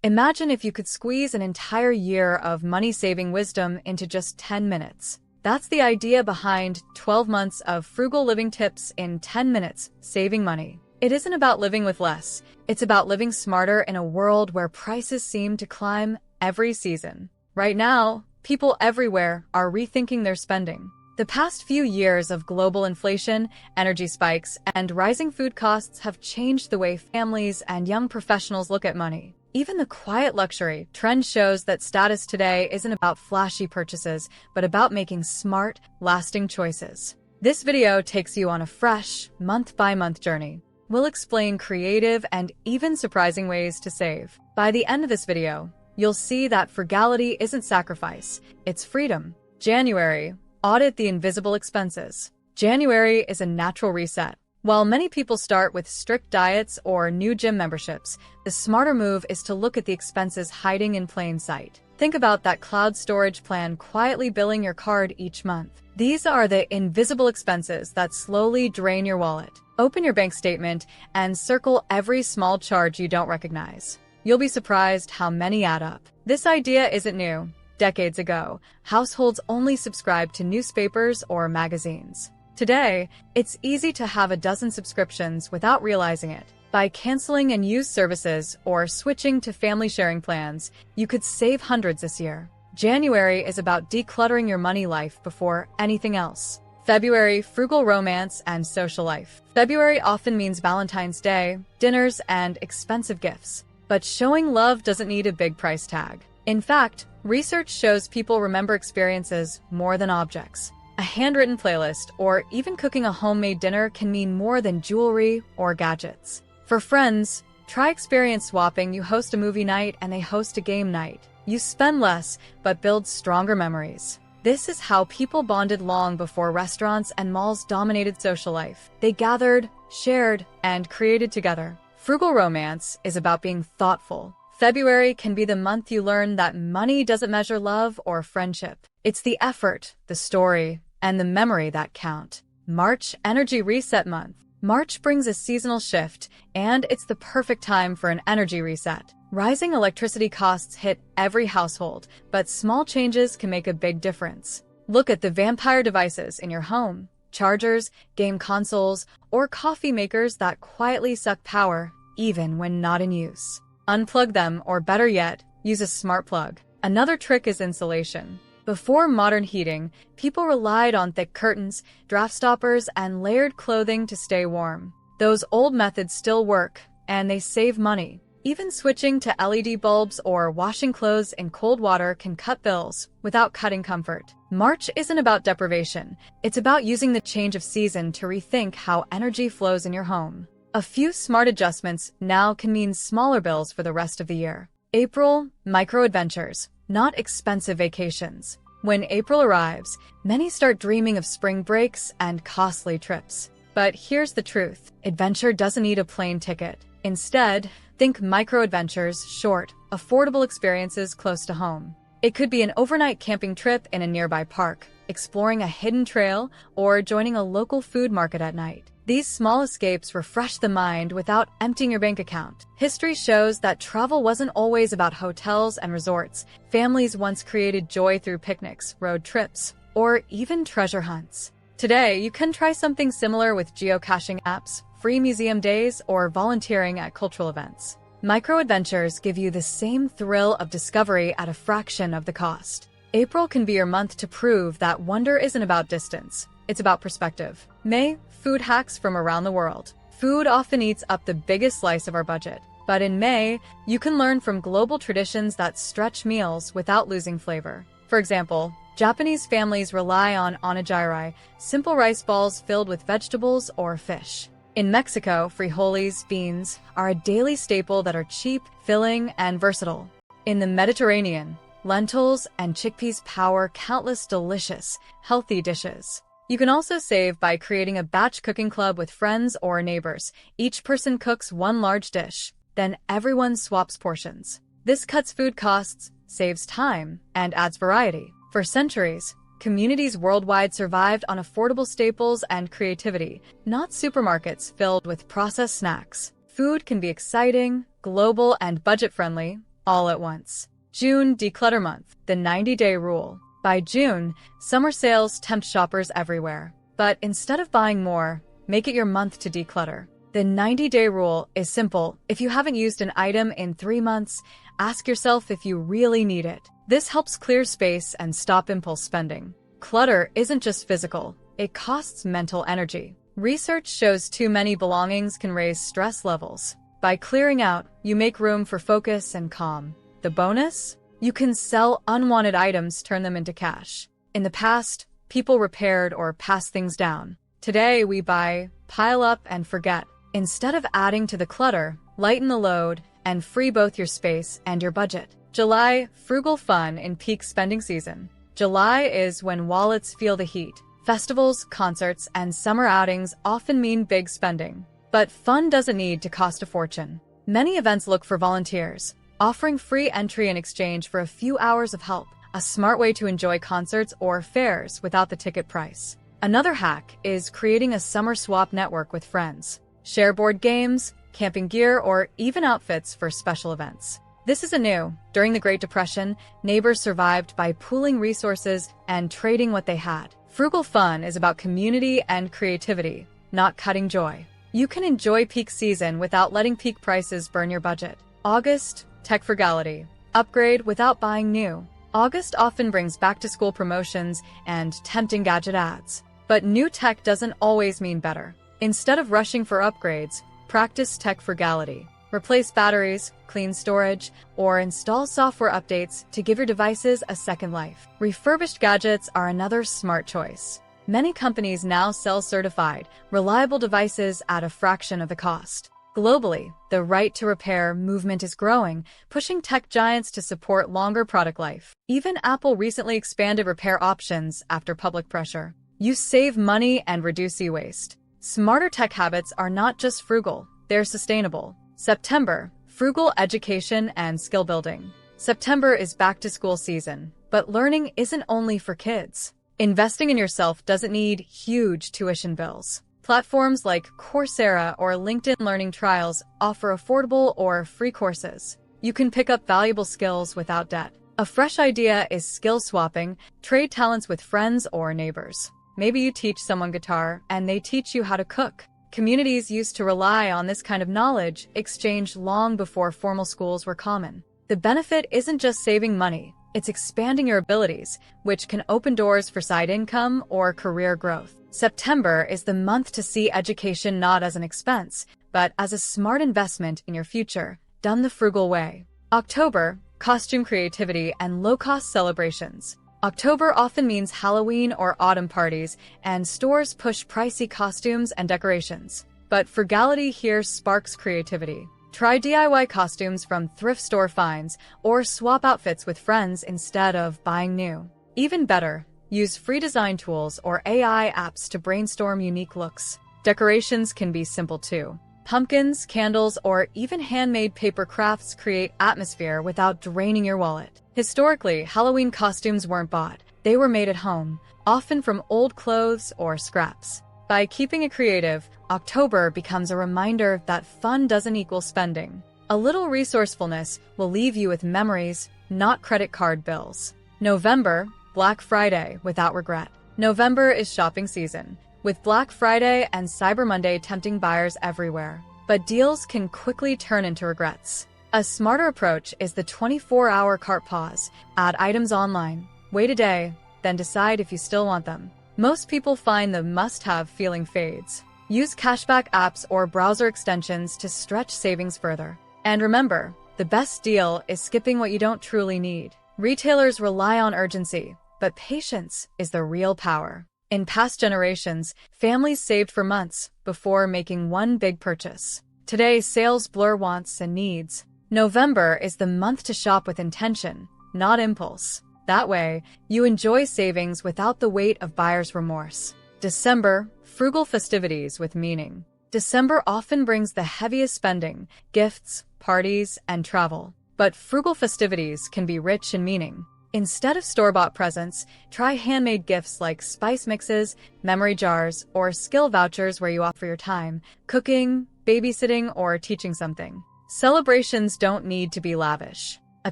Imagine if you could squeeze an entire year of money-saving wisdom into just 10 minutes. That's the idea behind 12 months of frugal living tips in 10 minutes, saving money. It isn't about living with less. It's about living smarter in a world where prices seem to climb every season. Right now, people everywhere are rethinking their spending. The past few years of global inflation, energy spikes, and rising food costs have changed the way families and young professionals look at money. Even the quiet luxury trend shows that status today isn't about flashy purchases, but about making smart, lasting choices. This video takes you on a fresh, month-by-month journey. We'll explain creative and even surprising ways to save. By the end of this video, you'll see that frugality isn't sacrifice, it's freedom. January. Audit the invisible expenses. January is a natural reset. While many people start with strict diets or new gym memberships, the smarter move is to look at the expenses hiding in plain sight. Think about that cloud storage plan quietly billing your card each month. These are the invisible expenses that slowly drain your wallet. Open your bank statement and circle every small charge you don't recognize. You'll be surprised how many add up. This idea isn't new. Decades ago, households only subscribed to newspapers or magazines. Today, it's easy to have a dozen subscriptions without realizing it. By canceling unused services or switching to family sharing plans, you could save hundreds this year. January is about decluttering your money life before anything else. February, frugal romance and social life. February often means Valentine's Day, dinners, and expensive gifts. But showing love doesn't need a big price tag. In fact, research shows people remember experiences more than objects. A handwritten playlist or even cooking a homemade dinner can mean more than jewelry or gadgets. For friends, try experience swapping. You host a movie night and they host a game night. You spend less, but build stronger memories. This is how people bonded long before restaurants and malls dominated social life. They gathered, shared, and created together. Frugal romance is about being thoughtful. February can be the month you learn that money doesn't measure love or friendship. It's the effort, the story, and the memory that count. March, energy reset month. March brings a seasonal shift, and it's the perfect time for an energy reset. Rising electricity costs hit every household, but small changes can make a big difference. Look at the vampire devices in your home. Chargers, game consoles, or coffee makers that quietly suck power, even when not in use. Unplug them, or better yet, use a smart plug. Another trick is insulation. Before modern heating, people relied on thick curtains, draft stoppers, and layered clothing to stay warm. Those old methods still work, and they save money. Even switching to LED bulbs or washing clothes in cold water can cut bills without cutting comfort. March isn't about deprivation. It's about using the change of season to rethink how energy flows in your home. A few smart adjustments now can mean smaller bills for the rest of the year. April, micro-adventures, not expensive vacations. When April arrives, many start dreaming of spring breaks and costly trips. But here's the truth. Adventure doesn't need a plane ticket. Instead, think micro-adventures, short, affordable experiences close to home. It could be an overnight camping trip in a nearby park, exploring a hidden trail, or joining a local food market at night. These small escapes refresh the mind without emptying your bank account. History shows that travel wasn't always about hotels and resorts. Families once created joy through picnics, road trips, or even treasure hunts. Today, you can try something similar with geocaching apps, free museum days, or volunteering at cultural events. Micro-adventures give you the same thrill of discovery at a fraction of the cost. April can be your month to prove that wonder isn't about distance. It's about perspective. May, food hacks from around the world. Food often eats up the biggest slice of our budget. But in May, you can learn from global traditions that stretch meals without losing flavor. For example, Japanese families rely on onigiri, simple rice balls filled with vegetables or fish. In Mexico, frijoles, beans, are a daily staple that are cheap, filling, and versatile. In the Mediterranean, lentils and chickpeas power countless delicious, healthy dishes. You can also save by creating a batch cooking club with friends or neighbors. Each person cooks one large dish, then everyone swaps portions. This cuts food costs, saves time, and adds variety. For centuries, communities worldwide survived on affordable staples and creativity, not supermarkets filled with processed snacks. Food can be exciting, global, and budget-friendly, all at once. June, declutter month, the 90-day rule. By June, summer sales tempt shoppers everywhere. But instead of buying more, make it your month to declutter. The 90-day rule is simple. If you haven't used an item in 3 months, ask yourself if you really need it. This helps clear space and stop impulse spending. Clutter isn't just physical, it costs mental energy. Research shows too many belongings can raise stress levels. By clearing out, you make room for focus and calm. The bonus? You can sell unwanted items, turn them into cash. In the past, people repaired or passed things down. Today, we buy, pile up, and forget. Instead of adding to the clutter, lighten the load and free both your space and your budget. July, frugal fun in peak spending season. July is when wallets feel the heat. Festivals, concerts, and summer outings often mean big spending. But fun doesn't need to cost a fortune. Many events look for volunteers, offering free entry in exchange for a few hours of help, a smart way to enjoy concerts or fairs without the ticket price. Another hack is creating a summer swap network with friends. Share board games, camping gear, or even outfits for special events. This isn't new. During the Great Depression, neighbors survived by pooling resources and trading what they had. Frugal fun is about community and creativity, not cutting joy. You can enjoy peak season without letting peak prices burn your budget. August, tech frugality. Upgrade without buying new. August often brings back-to-school promotions and tempting gadget ads. But new tech doesn't always mean better. Instead of rushing for upgrades, practice tech frugality. Replace batteries, clean storage, or install software updates to give your devices a second life. Refurbished gadgets are another smart choice. Many companies now sell certified, reliable devices at a fraction of the cost. Globally, the right to repair movement is growing, pushing tech giants to support longer product life. Even Apple recently expanded repair options after public pressure. You save money and reduce e-waste. Smarter tech habits are not just frugal, they're sustainable. September, frugal education and skill building. September is back-to-school season, but learning isn't only for kids. Investing in yourself doesn't need huge tuition bills. Platforms like Coursera or LinkedIn Learning Trials offer affordable or free courses. You can pick up valuable skills without debt. A fresh idea is skill swapping, trade talents with friends or neighbors. Maybe you teach someone guitar and they teach you how to cook. Communities used to rely on this kind of knowledge exchanged long before formal schools were common. The benefit isn't just saving money, it's expanding your abilities, which can open doors for side income or career growth. September is the month to see education not as an expense, but as a smart investment in your future, done the frugal way. October, costume creativity and low-cost celebrations. October often means Halloween or autumn parties, and stores push pricey costumes and decorations. But frugality here sparks creativity. Try DIY costumes from thrift store finds, or swap outfits with friends instead of buying new. Even better, use free design tools or AI apps to brainstorm unique looks. Decorations can be simple too. Pumpkins, candles, or even handmade paper crafts create atmosphere without draining your wallet. Historically, Halloween costumes weren't bought. They were made at home, often from old clothes or scraps. By keeping it creative, October becomes a reminder that fun doesn't equal spending. A little resourcefulness will leave you with memories, not credit card bills. November, Black Friday without regret. November is shopping season, with Black Friday and Cyber Monday tempting buyers everywhere. But deals can quickly turn into regrets. A smarter approach is the 24-hour cart pause. Add items online, wait a day, then decide if you still want them. Most people find the must-have feeling fades. Use cashback apps or browser extensions to stretch savings further. And remember, the best deal is skipping what you don't truly need. Retailers rely on urgency, but patience is the real power. In past generations, families saved for months before making one big purchase. Today, sales blur wants and needs. November is the month to shop with intention, not impulse. That way, you enjoy savings without the weight of buyer's remorse. December, frugal festivities with meaning. December often brings the heaviest spending, gifts, parties, and travel. But frugal festivities can be rich in meaning. Instead of store-bought presents, try handmade gifts like spice mixes, memory jars, or skill vouchers where you offer your time, cooking, babysitting, or teaching something. Celebrations don't need to be lavish. A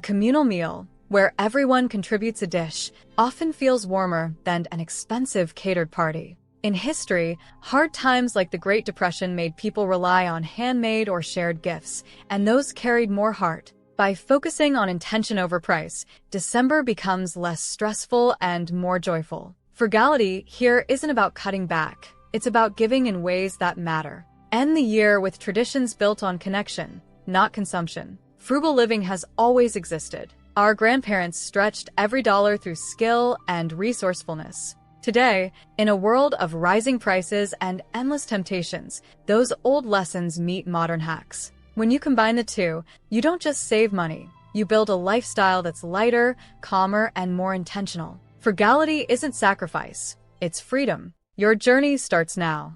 communal meal, where everyone contributes a dish, often feels warmer than an expensive catered party. In history, hard times like the Great Depression made people rely on handmade or shared gifts, and those carried more heart. By focusing on intention over price, December becomes less stressful and more joyful. Frugality here isn't about cutting back. It's about giving in ways that matter. End the year with traditions built on connection, not consumption. Frugal living has always existed. Our grandparents stretched every dollar through skill and resourcefulness. Today, in a world of rising prices and endless temptations, those old lessons meet modern hacks. When you combine the two, you don't just save money, you build a lifestyle that's lighter, calmer, and more intentional. Frugality isn't sacrifice, it's freedom. Your journey starts now.